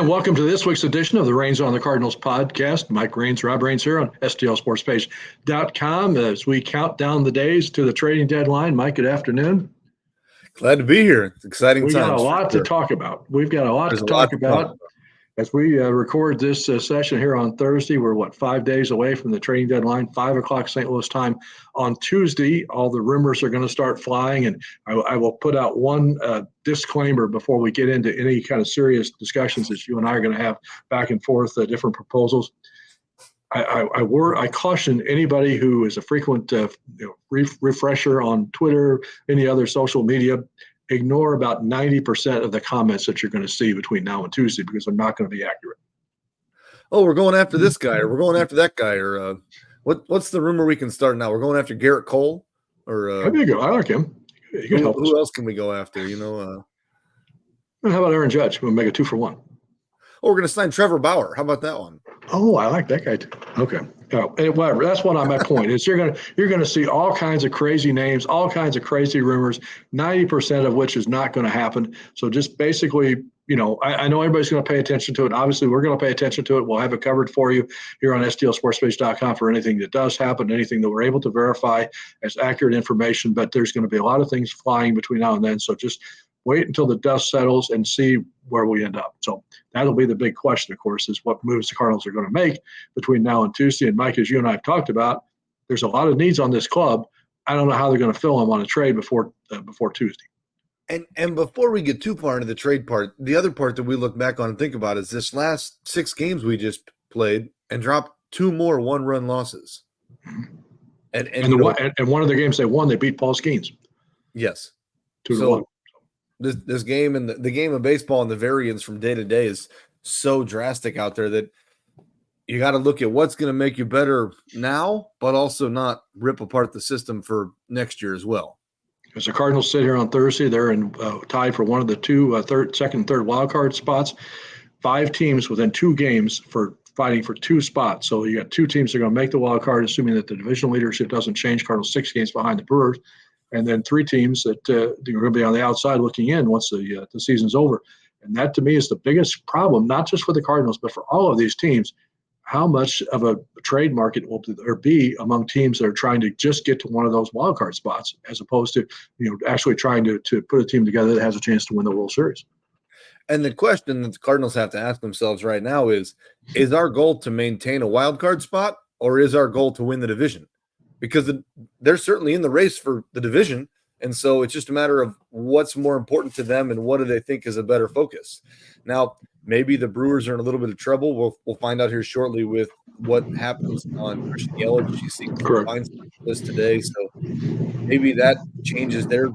And welcome to this week's edition of the Reigns on the Cardinals podcast. Mike Raines, Rob Raines here on STLSportsPage.com as we count down the days to the trading deadline. Mike, good afternoon. Glad to be here. It's exciting times. We got a lot to talk about. We've got a lot to talk about. As we record this session here on Thursday, we're 5 days away from the trading deadline, 5 o'clock St. Louis time on Tuesday. All the rumors are going to start flying, and I will put out one disclaimer before we get into any kind of serious discussions that you and I are going to have back and forth, different proposals. I caution anybody who is a frequent refresher on Twitter, any other social media, ignore about 90% of the comments that you're going to see between now and Tuesday because they're not going to be accurate. Oh, we're going after this guy, or we're going after that guy, or what's the rumor we can start now? We're going after Garrett Cole, or there you go. I like him. Who else can we go after? How about Aaron Judge? We'll make a 2-for-1. Oh, we're going to sign Trevor Bauer. How about that one? Oh, I like that guy too. Okay. Whatever. That's what my point is. You're going to see all kinds of crazy names, all kinds of crazy rumors, 90% of which is not going to happen. So just basically, I know everybody's going to pay attention to it. Obviously, we're going to pay attention to it. We'll have it covered for you here on STLSportsPage.com for anything that does happen, anything that we're able to verify as accurate information. But there's going to be a lot of things flying between now and then. So just wait until the dust settles and see where we end up. So that'll be the big question, of course, is what moves the Cardinals are going to make between now and Tuesday. And Mike, as you and I have talked about, there's a lot of needs on this club. I don't know how they're going to fill them on a trade before Tuesday. And before we get too far into the trade part, the other part that we look back on and think about is this last 6 games we just played and dropped 2 more 1-run losses. And one of the games they won, they beat Paul Skeens. Yes. 2-1. This game and the game of baseball and the variance from day to day is so drastic out there that you got to look at what's going to make you better now, but also not rip apart the system for next year as well. As the Cardinals sit here on Thursday, they're in tied for one of the two second and third wild card spots. 5 teams within 2 games for fighting for 2 spots. So you got 2 teams that are going to make the wild card, assuming that the division leadership doesn't change. Cardinals 6 games behind the Brewers. And then 3 teams that are going to be on the outside looking in once the season's over. And that, to me, is the biggest problem, not just for the Cardinals, but for all of these teams. How much of a trade market will there be among teams that are trying to just get to one of those wild card spots, as opposed to actually trying to put a team together that has a chance to win the World Series? And the question that the Cardinals have to ask themselves right now is our goal to maintain a wild card spot, or is our goal to win the division? Because they're certainly in the race for the division, and so it's just a matter of what's more important to them and what do they think is a better focus. Now, maybe the Brewers are in a little bit of trouble. We'll find out here shortly with what happens on Christian Yelich. She seems to find some list today, so maybe that changes their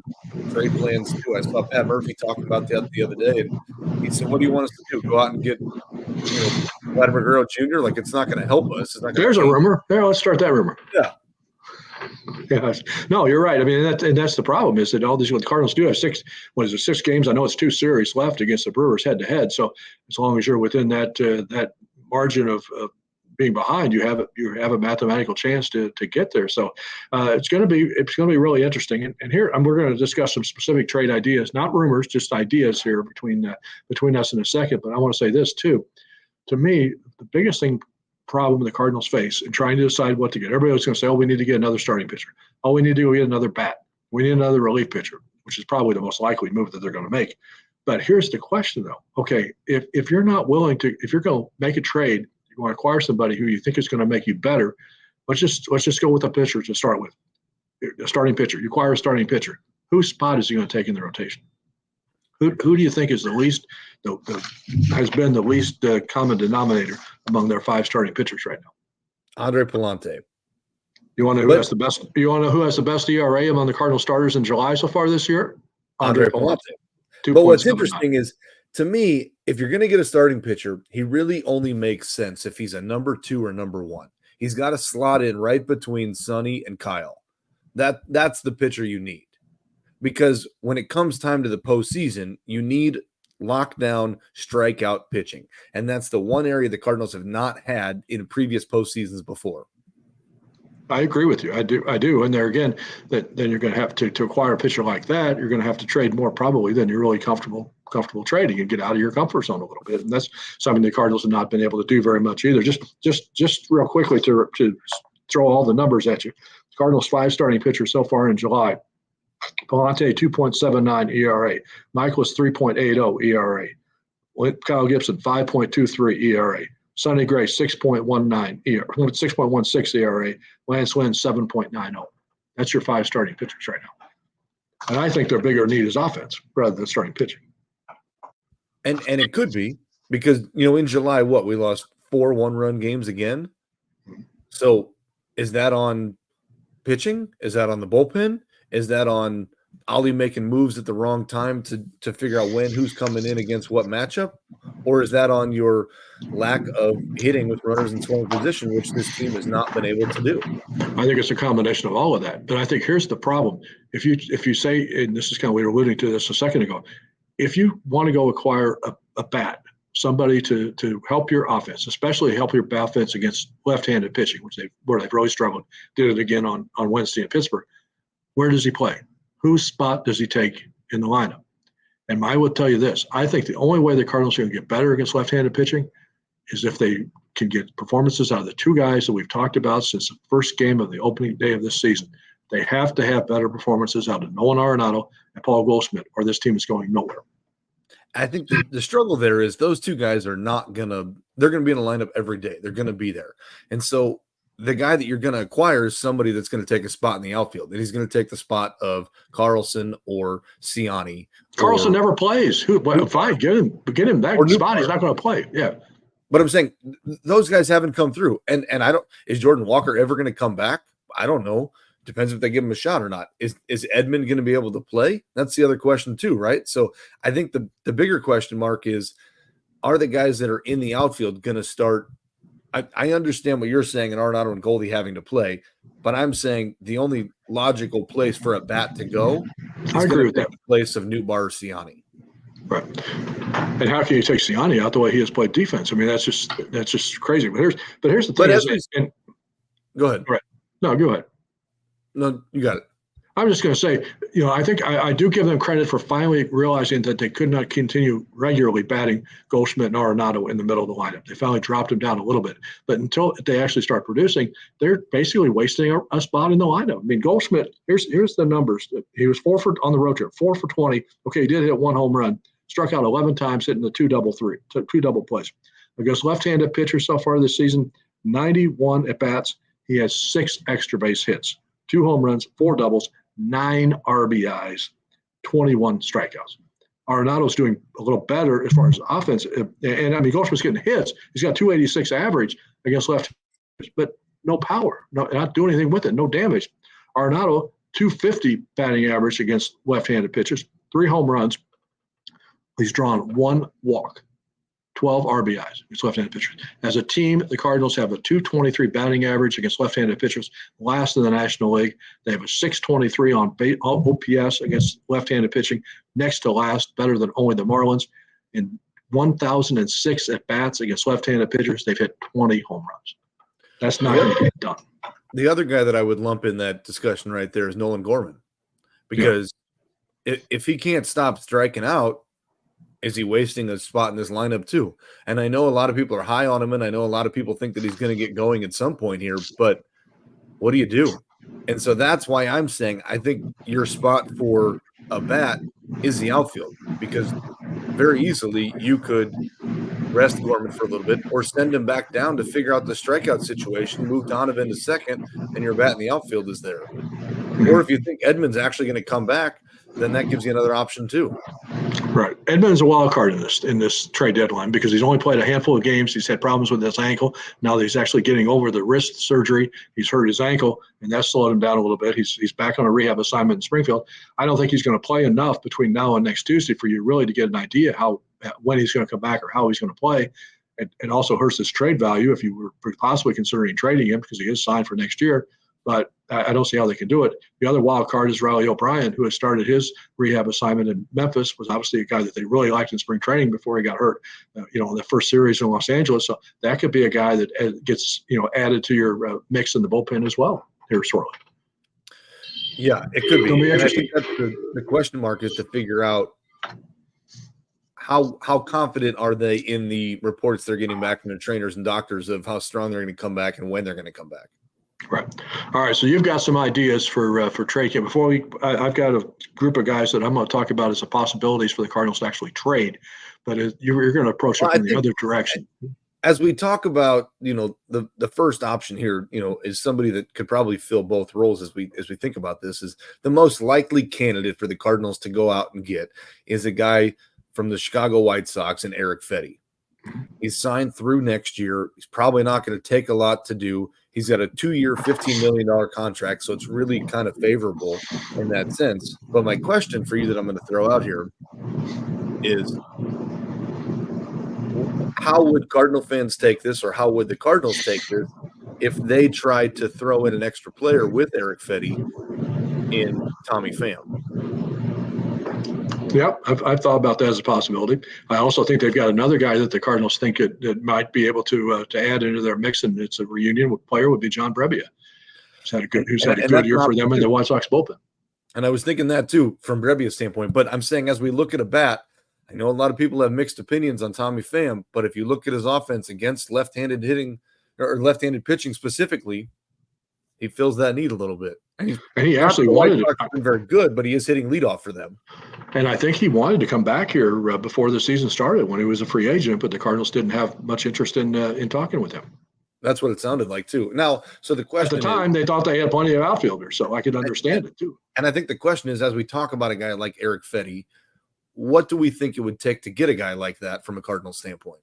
trade plans too. I saw Pat Murphy talking about that the other day, and he said, "What do you want us to do? Go out and get Vladimir Guerrero Jr.? Like, it's not going to help us." There's a rumor. Yeah, let's start that rumor. Yeah. Yeah, no, you're right. I mean, that's the problem is that all these what the Cardinals do have 6 games. I know it's 2 series left against the Brewers head to head. So as long as you're within that margin of being behind, you have a mathematical chance to get there. So it's going to be really interesting. And here we're going to discuss some specific trade ideas, not rumors, just ideas here between us in a second. But I want to say this too. To me, the biggest problem the Cardinals face in trying to decide what to get. Everybody was going to say, we need to get another starting pitcher. We need to get another bat. We need another relief pitcher, which is probably the most likely move that they're going to make. But here's the question, though. Okay, if you're not willing to, if you're going to make a trade, you want to acquire somebody who you think is going to make you better, let's just go with a pitcher to start with. A starting pitcher. You acquire a starting pitcher. Whose spot is he going to take in the rotation? Who do you think is has been the least common denominator among their 5 starting pitchers right now? Andre Pallante. You want to know who has the best? You want to know who has the best ERA among the Cardinal starters in July so far this year? Andre Pallante. But what's interesting is, to me, if you're going to get a starting pitcher, he really only makes sense if he's a number 2 or number 1. He's got to slot in right between Sonny and Kyle. That's the pitcher you need. Because when it comes time to the postseason, you need lockdown strikeout pitching. And that's the one area the Cardinals have not had in previous postseasons before. I agree with you. I do. And there again, then you're going to have to acquire a pitcher like that, you're going to have to trade more probably than you're really comfortable comfortable trading and get out of your comfort zone a little bit. And that's something the Cardinals have not been able to do very much either. Just real quickly to throw all the numbers at you. Cardinals 5 starting pitchers so far in July. Palante 2.79 ERA. Michaelis 3.80 ERA. Kyle Gibson 5.23 ERA. Sonny Gray 6.19 ERA, 6.16 ERA. Lance Lynn 7.90. That's your 5 starting pitchers right now. And I think their bigger need is offense rather than starting pitching. And it could be because, in July, we lost 4 1-run games again. So is that on pitching? Is that on the bullpen? Is that on Ollie making moves at the wrong time to figure out who's coming in against what matchup? Or is that on your lack of hitting with runners in scoring position, which this team has not been able to do? I think it's a combination of all of that. But I think here's the problem. If you say, and this is kind of, we were alluding to this a second ago, if you want to go acquire a bat, somebody to help your offense, especially help your offense against left-handed pitching, where they've really struggled, did it again on Wednesday in Pittsburgh, where does he play? Whose spot does he take in the lineup? And I would tell you this. I think the only way the Cardinals are going to get better against left-handed pitching is if they can get performances out of the 2 guys that we've talked about since the first game of the opening day of this season. They have to have better performances out of Nolan Arenado and Paul Goldschmidt, or this team is going nowhere. I think the struggle there is those 2 guys are they're going to be in a lineup every day. They're going to be there. And so the guy that you're going to acquire is somebody that's going to take a spot in the outfield. And he's going to take the spot of Carlson or Ciani. Carlson never plays. Fine, get him that spot. He's not going to play. Yeah. But I'm saying those guys haven't come through. And is Jordan Walker ever going to come back? I don't know. Depends if they give him a shot or not. Is Edman going to be able to play? That's the other question too, right? So I think the bigger question mark is, are the guys that are in the outfield going to start? I understand what you're saying, and Arenado and Goldie having to play, but I'm saying the only logical place for a bat to go is I agree with that. The place of Newbar or Ciani. Right. And how can you take Ciani out the way he has played defense? I mean, that's just crazy. But here's the thing. Go ahead. Right. No, go ahead. No, you got it. I'm just going to say, I think I do give them credit for finally realizing that they could not continue regularly batting Goldschmidt and Arenado in the middle of the lineup. They finally dropped him down a little bit. But until they actually start producing, they're basically wasting a spot in the lineup. I mean, Goldschmidt, here's the numbers. He was on the road trip, 4 for 20. Okay, he did hit 1 home run, struck out 11 times, hitting the 2 double plays. Against left-handed pitchers so far this season, 91 at-bats. He has 6 extra base hits, 2 home runs, 4 doubles, 9 RBIs, 21 strikeouts. Arenado's doing a little better as far as offense. And I mean, Goldschmidt's getting hits. He's got 286 average against left, but no power, not doing anything with it, no damage. Arenado, 250 batting average against left-handed pitchers, 3 home runs. He's drawn 1 walk, 12 RBIs against left-handed pitchers. As a team, the Cardinals have a 223 batting average against left-handed pitchers, last in the National League. They have a 623 on OPS against left-handed pitching, next to last, better than only the Marlins. In 1,006 at-bats against left-handed pitchers, they've hit 20 home runs. That's not going to get done. The other guy that I would lump in that discussion right there is Nolan Gorman, because if he can't stop striking out, is he wasting a spot in this lineup too? And I know a lot of people are high on him, and I know a lot of people think that he's going to get going at some point here, but what do you do? And so that's why I'm saying I think your spot for a bat is the outfield, because very easily you could rest Gorman for a little bit or send him back down to figure out the strikeout situation, move Donovan to second, and your bat in the outfield is there. Or if you think Edman's actually going to come back, then that gives you another option too. Right. Edman's a wild card in this trade deadline because he's only played a handful of games. He's had problems with his ankle. Now that he's actually getting over the wrist surgery, he's hurt his ankle, and that's slowed him down a little bit. He's back on a rehab assignment in Springfield. I don't think he's going to play enough between now and next Tuesday for you really to get an idea when he's going to come back or how he's going to play. It also hurts his trade value if you were possibly considering trading him because he is signed for next year. But I don't see how they can do it. The other wild card is Riley O'Brien, who has started his rehab assignment in Memphis, was obviously a guy that they really liked in spring training before he got hurt, in the first series in Los Angeles. So that could be a guy that gets, added to your mix in the bullpen as well here shortly. Yeah, it could be. And I think that's the question mark is to figure out how confident are they in the reports they're getting back from their trainers and doctors of how strong they're going to come back and when they're going to come back? Right. All right. So you've got some ideas for trade. Before I've got a group of guys that I'm going to talk about as the possibilities for the Cardinals to actually trade, but you're going to approach it from the other direction. As we talk about, the first option here, is somebody that could probably fill both roles as we think about this. Is the most likely candidate for the Cardinals to go out and get is a guy from the Chicago White Sox and Eric Fetty. He's signed through next year. He's probably not going to take a lot to do. He's got a 2-year, $15 million contract, so it's really kind of favorable in that sense. But my question for you that I'm going to throw out here is, how would Cardinal fans take this, or how would the Cardinals take this if they tried to throw in an extra player with Eric Fetty in Tommy Pham? Yep, I've thought about that as a possibility. I also think they've got another guy that the Cardinals think that might be able to add into their mix, and it's a reunion player would be John Brebbia, who's had a good year for them in the White Sox bullpen. And I was thinking that too from Brebbia's standpoint. But I'm saying, as we look at a bat, I know a lot of people have mixed opinions on Tommy Pham, but if you look at his offense against left-handed hitting or left-handed pitching specifically, he fills that need a little bit. And he actually wanted it. Been very good, but he is hitting leadoff for them. And I think he wanted to come back here before the season started when he was a free agent, but the Cardinals didn't have much interest in talking with him. That's what it sounded like too. Now, so the question at the time, they thought they had plenty of outfielders, so I could understand it too. And I think the question is, as we talk about a guy like Eric Fetty, what do we think it would take to get a guy like that from a Cardinals standpoint?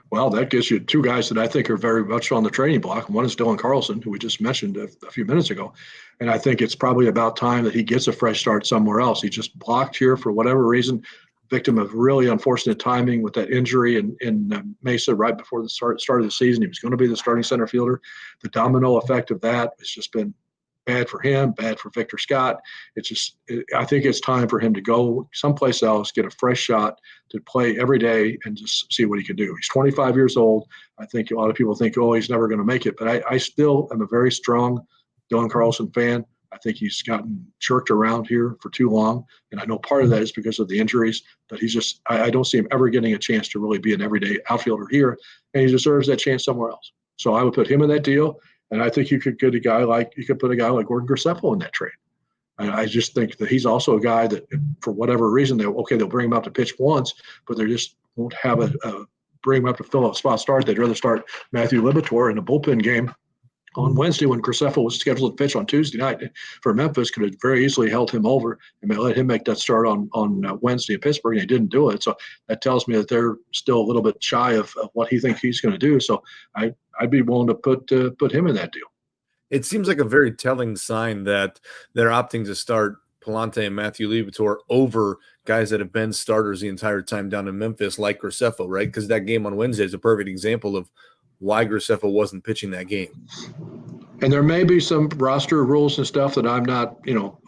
Well, that gives you two guys that I think are very much on the trading block. One is Dylan Carlson, who we just mentioned a few minutes ago. And I think it's probably about time that he gets a fresh start somewhere else. He just blocked here for whatever reason, victim of really unfortunate timing with that injury in Mesa right before the start of the season. He was going to be the starting center fielder. The domino effect of that has just been bad for him, bad for Victor Scott. I think it's time for him to go someplace else, get a fresh shot to play every day and just see what he can do. He's 25 years old. I think a lot of people think, oh, he's never going to make it. But I still am a very strong Dylan Carlson fan. I think he's gotten jerked around here for too long. And I know part of that is because of the injuries, but I don't see him ever getting a chance to really be an everyday outfielder here. And he deserves that chance somewhere else. So I would put him in that deal. And I think you could put a guy like Gordon Graceffo in that trade. And I just think that he's also a guy that, for whatever reason, they'll bring him up to pitch once, but they just won't have bring him up to fill a spot start. They'd rather start Matthew Libator in a bullpen game on Wednesday when Graceffo was scheduled to pitch on Tuesday night for Memphis. Could have very easily held him over and let him make that start on Wednesday in Pittsburgh, and he didn't do it. So that tells me that they're still a little bit shy of what he thinks he's going to do. So I'd be willing to put him in that deal. It seems like a very telling sign that they're opting to start Palante and Matthew Libator over guys that have been starters the entire time down in Memphis, like Graceffo, right? Because that game on Wednesday is a perfect example of why Graceffo wasn't pitching that game. And there may be some roster rules and stuff that I'm not,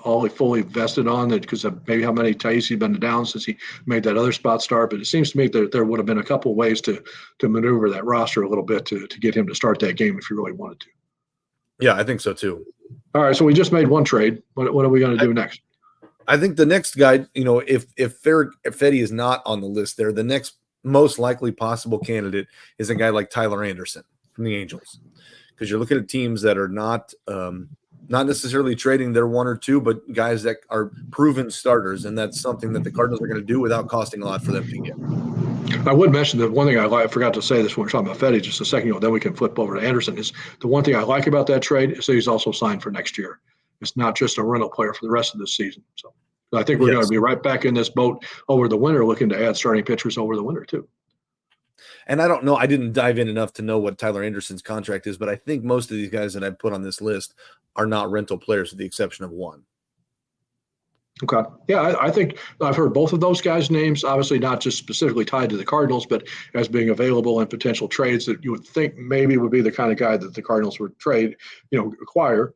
all fully vested on, that because of maybe how many days he's been down since he made that other spot start. But it seems to me that there would have been a couple ways to maneuver that roster a little bit to get him to start that game if you really wanted to. Yeah, I think so too. All right, so we just made one trade. What are we going to do next? I think the next guy, if Fetty is not on the list there, the next most likely possible candidate is a guy like Tyler Anderson from the Angels, because you're looking at teams that are not necessarily trading their one or two, but guys that are proven starters, and that's something that the Cardinals are going to do without costing a lot for them to get. I would mention that one thing I forgot to say this when we were talking about Fetty just a second ago, then we can flip over to Anderson, is the one thing I like about that trade is that he's also signed for next year. It's not just a rental player for the rest of this season. So I think we're going to be right back in this boat over the winter, looking to add starting pitchers over the winter too. And I don't know, I didn't dive in enough to know what Tyler Anderson's contract is, but I think most of these guys that I put on this list are not rental players with the exception of one. Okay. Yeah, I think I've heard both of those guys' names, obviously not just specifically tied to the Cardinals, but as being available in potential trades that you would think maybe would be the kind of guy that the Cardinals would acquire.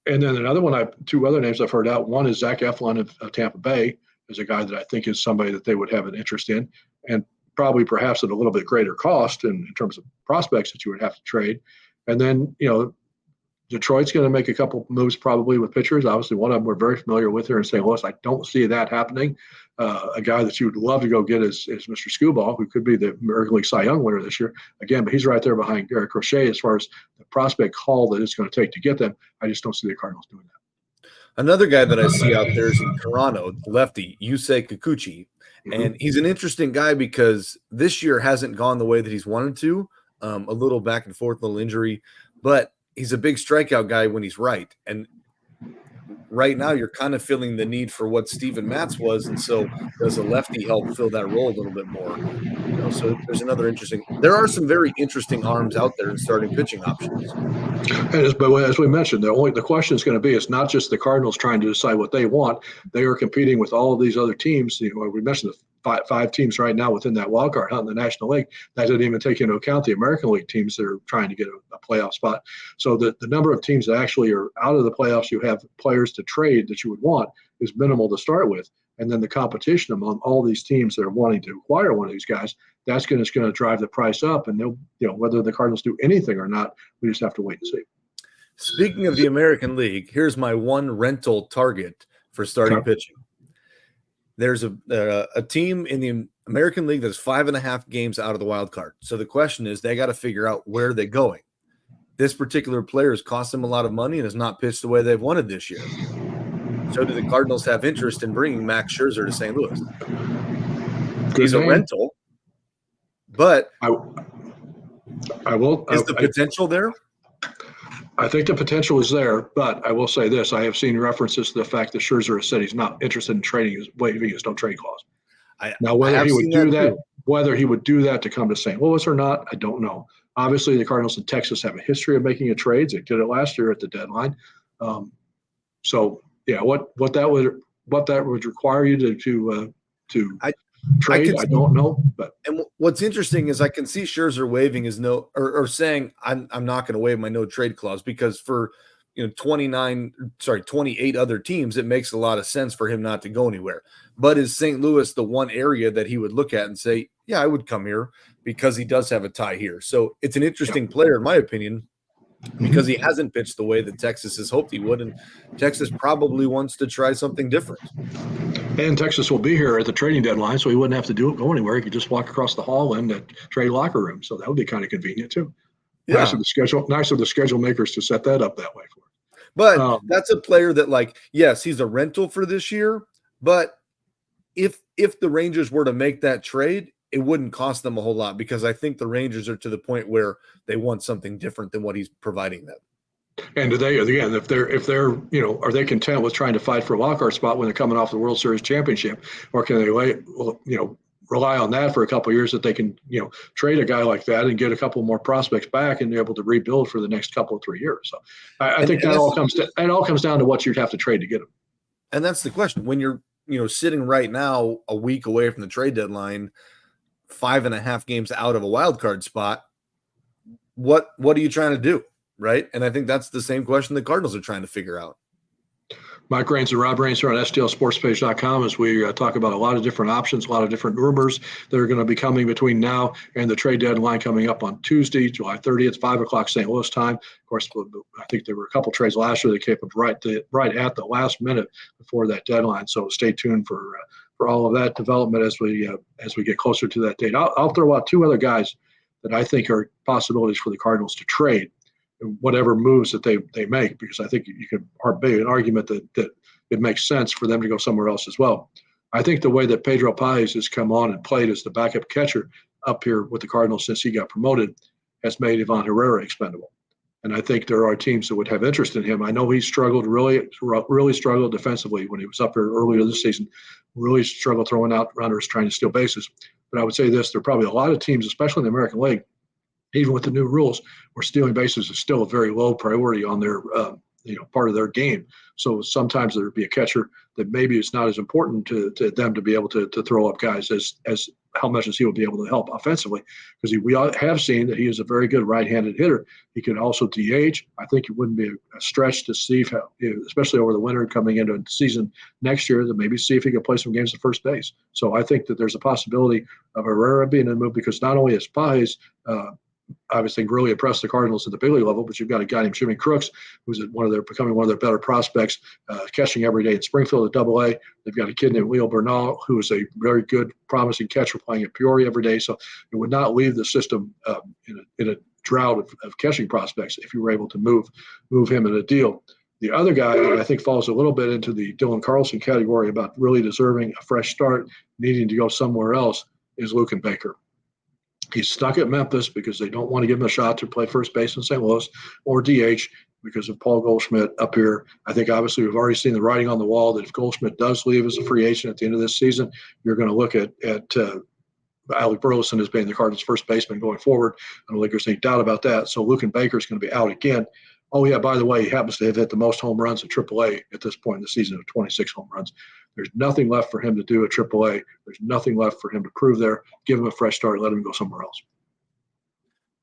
And then another one, two other names I've heard out. One is Zach Eflin of Tampa Bay, is a guy that I think is somebody that they would have an interest in, and probably perhaps at a little bit greater cost in terms of prospects that you would have to trade. And then, Detroit's going to make a couple moves probably with pitchers. Obviously, one of them we're very familiar with here in St. Louis. I don't see that happening. A guy that you would love to go get is Mr. Scuball, who could be the American League Cy Young winner this year. Again, but he's right there behind Garrett Crochet as far as the prospect haul that it's going to take to get them. I just don't see the Cardinals doing that. Another guy that I see out there is in Toronto, lefty, Yusei Kikuchi. Mm-hmm. And he's an interesting guy because this year hasn't gone the way that he's wanted to. A little back and forth, a little injury. But he's a big strikeout guy when he's right. And right now you're kind of feeling the need for what Steven Matz was. And so does a lefty help fill that role a little bit more? So there's another interesting – there are some very interesting arms out there in starting pitching options. But as we mentioned, the question is going to be, it's not just the Cardinals trying to decide what they want. They are competing with all of these other teams. We mentioned the five teams right now within that wild card hunt in the National League. That didn't even take into account the American League teams that are trying to get a playoff spot. So the number of teams that actually are out of the playoffs, you have players to trade that you would want, is minimal to start with. And then the competition among all these teams that are wanting to acquire one of these guys, that's going to drive the price up. And whether the Cardinals do anything or not, we just have to wait and see. Speaking of the American League, here's my one rental target for starting pitching. There's a team in the American League that's 5.5 games out of the wild card. So the question is, they got to figure out where they're going. This particular player has cost them a lot of money and has not pitched the way they've wanted this year. So do the Cardinals have interest in bringing Max Scherzer to St. Louis? He's a rental, but I will. Is the potential there? I think the potential is there, but I will say this. I have seen references to the fact that Scherzer has said he's not interested in trading, waiving his no trade clause. Whether he would do that to come to St. Louis or not, I don't know. Obviously, the Cardinals in Texas have a history of making trades. They did it last year at the deadline. What that would require you to trade, I don't know. And what's interesting is I can see Scherzer waiving his or saying I'm not going to waive my no trade clause, because for 28 other teams, it makes a lot of sense for him not to go anywhere. But is St. Louis the one area that he would look at and say, yeah, I would come here because he does have a tie here? So it's an interesting player, in my opinion, because he hasn't pitched the way that Texas has hoped he would, and Texas probably wants to try something different. And Texas will be here at the trading deadline, so he wouldn't have to go anywhere. He could just walk across the hall in the trade locker room. So that would be kind of convenient too. Yeah. Nice of the schedule makers to set that up that way for him. But that's a player that, yes, he's a rental for this year, but if the Rangers were to make that trade, it wouldn't cost them a whole lot, because I think the Rangers are to the point where they want something different than what he's providing them. And do they, again, if they're are they content with trying to fight for a wildcard spot when they're coming off the World Series championship, or can they rely on that for a couple of years, that they can trade a guy like that and get a couple more prospects back and be able to rebuild for the next couple of 3 years? So I think that all comes down to what you'd have to trade to get him. And that's the question. When you're sitting right now a week away from the trade deadline, 5.5 games out of a wild card spot, what are you trying to do, right? And I think that's the same question the Cardinals are trying to figure out. Mike Raines and Rob Raines here on STLSportsPage.com as we talk about a lot of different options, a lot of different rumors that are going to be coming between now and the trade deadline coming up on Tuesday, July 30th, 5 o'clock St. Louis time. Of course, I think there were a couple trades last year that came up right at the last minute before that deadline. So stay tuned for all of that development as we get closer to that date. I'll throw out two other guys that I think are possibilities for the Cardinals to trade, whatever moves that they make, because I think you could make an argument that it makes sense for them to go somewhere else as well. I think the way that Pedro Páez has come on and played as the backup catcher up here with the Cardinals since he got promoted has made Ivan Herrera expendable. And I think there are teams that would have interest in him. I know he struggled, really struggled defensively when he was up here earlier this season, really struggled throwing out runners, trying to steal bases. But I would say this, there are probably a lot of teams, especially in the American League, even with the new rules, where stealing bases is still a very low priority on their part of their game. So sometimes there'd be a catcher that maybe it's not as important to them to be able to throw up guys as how much as he will be able to help offensively, because we have seen that he is a very good right-handed hitter. He can also DH. I think it wouldn't be a stretch to see if, especially over the winter coming into the season next year, that maybe see if he can play some games at first base. So I think that there's a possibility of Herrera being in the move, because not only is Páez obviously really impressed the Cardinals at the big league level, but you've got a guy named Jimmy Crooks, who's becoming one of their better prospects, catching every day in Springfield at Double-A. They've got a kid named Leo Bernal, who is a very good, promising catcher playing at Peoria every day. So it would not leave the system in a drought of catching prospects if you were able to move him in a deal. The other guy that I think falls a little bit into the Dylan Carlson category about really deserving a fresh start, needing to go somewhere else, is Luken Baker. He's stuck at Memphis because they don't want to give him a shot to play first base in St. Louis or DH because of Paul Goldschmidt up here. I think obviously we've already seen the writing on the wall that if Goldschmidt does leave as a free agent at the end of this season, you're going to look at Alec Burleson as being the Cardinals' first baseman going forward. I don't think there's any doubt about that. So Luken Baker is going to be out again. Oh, yeah, by the way, he happens to have hit the most home runs at AAA at this point in the season of 26 home runs. There's nothing left for him to do at AAA. There's nothing left for him to prove there. Give him a fresh start. Let him go somewhere else.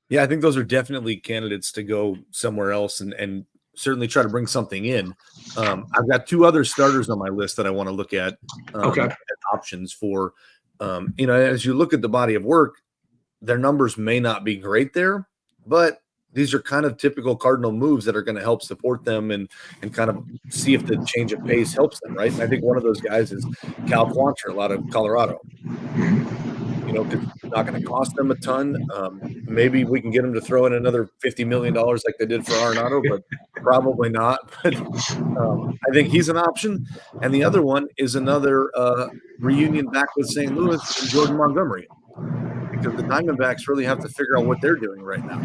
Yeah, I think those are definitely candidates to go somewhere else and certainly try to bring something in. I've got two other starters on my list that I want to look at as options for, as you look at the body of work, their numbers may not be great there, but these are kind of typical Cardinal moves that are going to help support them and kind of see if the change of pace helps them, right? And I think one of those guys is Cal Quantrill out of Colorado. Because it's not going to cost them a ton. Maybe we can get them to throw in another $50 million like they did for Arenado, but probably not. But I think he's an option. And the other one is another reunion back with St. Louis and Jordan Montgomery, because the Diamondbacks really have to figure out what they're doing right now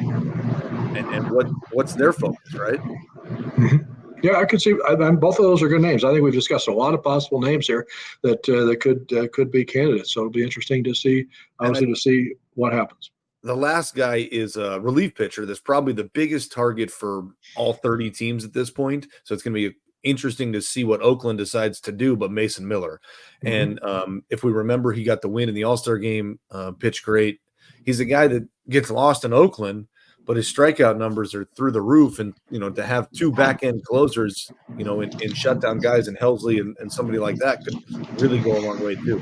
and what's their focus, right? Mm-hmm. Yeah, I could see. Both of those are good names. I think we've discussed a lot of possible names here that could be candidates. So it'll be interesting to see, to see what happens. The last guy is a relief pitcher. That's probably the biggest target for all 30 teams at this point. So it's going to be interesting to see what Oakland decides to do. But Mason Miller, and if we remember, he got the win in the All-Star game, pitched great. He's a guy that gets lost in Oakland, but his strikeout numbers are through the roof. And, to have two back-end closers, in shutdown guys in Helsley and somebody like that could really go a long way too.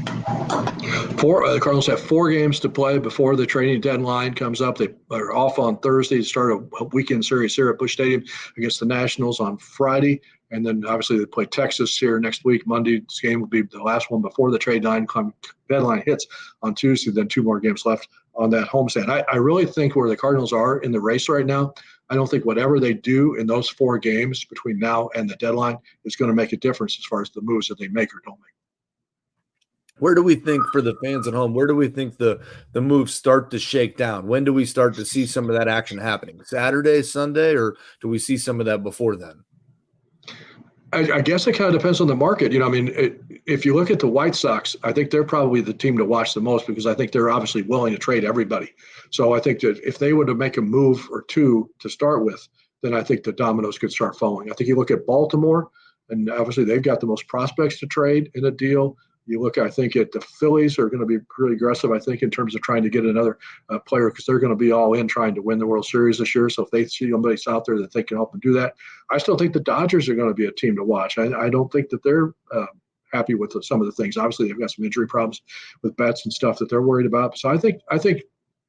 The Cardinals have 4 games to play before the trading deadline comes up. They are off on Thursday to start a weekend series here at Busch Stadium against the Nationals on Friday. And then obviously they play Texas here next week. Monday's game will be the last one before the trade deadline hits on Tuesday. Then 2 more games left on that homestand. I really think where the Cardinals are in the race right now, I don't think whatever they do in those 4 games between now and the deadline is going to make a difference as far as the moves that they make or don't make. Where do we think, for the fans at home, where do we think the moves start to shake down? When do we start to see some of that action happening? Saturday, Sunday, or do we see some of that before then? I guess it kind of depends on the market. If you look at the White Sox, I think they're probably the team to watch the most because I think they're obviously willing to trade everybody. So I think that if they were to make a move or two to start with, then I think the dominoes could start falling. I think you look at Baltimore, and obviously they've got the most prospects to trade in a deal. You look, I think, at the Phillies are going to be pretty aggressive, I think, in terms of trying to get another player because they're going to be all in trying to win the World Series this year. So if they see somebody out there that they can help them do that, I still think the Dodgers are going to be a team to watch. I don't think that they're happy with some of the things. Obviously, they've got some injury problems with Betts and stuff that they're worried about. So I think, I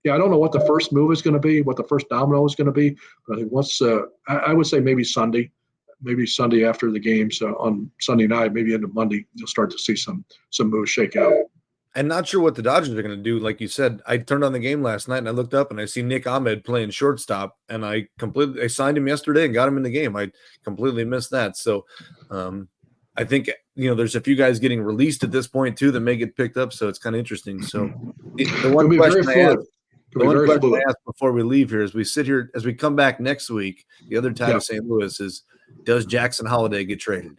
don't know what the first move is going to be, what the first domino is going to be. But I think once, I would say maybe Sunday after the games on Sunday night, maybe into Monday, you'll start to see some moves shake out. And not sure what the Dodgers are going to do. Like you said, I turned on the game last night and I looked up and I see Nick Ahmed playing shortstop, and I signed him yesterday and got him in the game. I completely missed that. So I think, there's a few guys getting released at this point too that may get picked up. So it's kind of interesting. So the one question I ask before we leave here, as we sit here, as we come back next week, the other tie to St. Louis is, does Jackson Holliday get traded?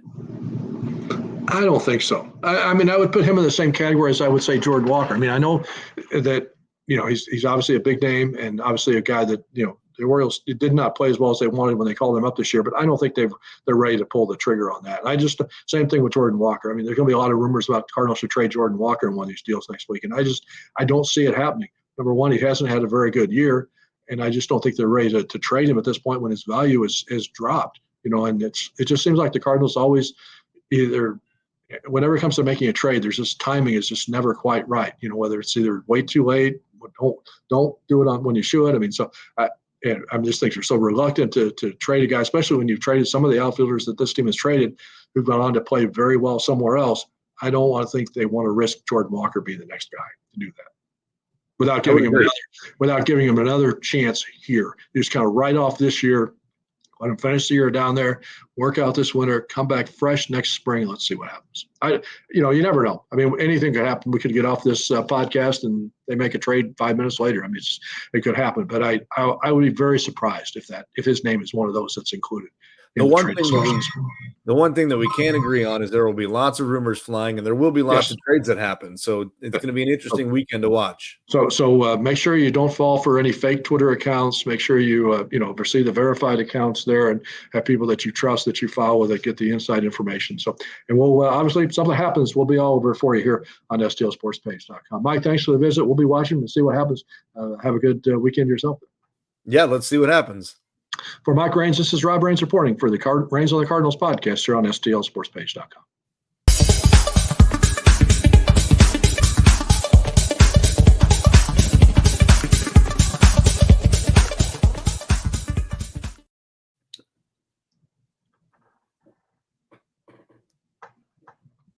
I don't think so. I would put him in the same category as I would say Jordan Walker. I know that, he's obviously a big name and obviously a guy that, the Orioles did not play as well as they wanted when they called him up this year, but I don't think they're ready to pull the trigger on that. Same thing with Jordan Walker. There's going to be a lot of rumors about the Cardinals to trade Jordan Walker in one of these deals next week. And I don't see it happening. Number one, he hasn't had a very good year, and I just don't think they're ready to trade him at this point when his value is dropped. And it just seems like the Cardinals always either, whenever it comes to making a trade, there's just timing is just never quite right. Whether it's either way too late, don't do it on when you should. I mean, so and I just think they're so reluctant to trade a guy, especially when you've traded some of the outfielders that this team has traded, who've gone on to play very well somewhere else. I don't want to think they want to risk Jordan Walker being the next guy to do that without giving him another chance here. You just kind of write off this year, let him finish the year down there, work out this winter, come back fresh next spring. Let's see what happens. You never know. I mean, anything could happen. We could get off this podcast and they make a trade 5 minutes later. I mean, it could happen. But I would be very surprised if his name is one of those that's included. The one thing that we can agree on is there will be lots of rumors flying, and there will be lots of trades that happen. So it's going to be an interesting weekend to watch. So make sure you don't fall for any fake Twitter accounts. Make sure you see the verified accounts there and have people that you trust, that you follow, that get the inside information. So, and we'll obviously if something happens, we'll be all over for you here on STLSportsPage.com. Mike, thanks for the visit. We'll be watching and see what happens. Have a good weekend yourself. Yeah, let's see what happens. For Mike Raines, this is Rob Raines reporting for the Raines on the Cardinals podcast here on STLSportsPage.com.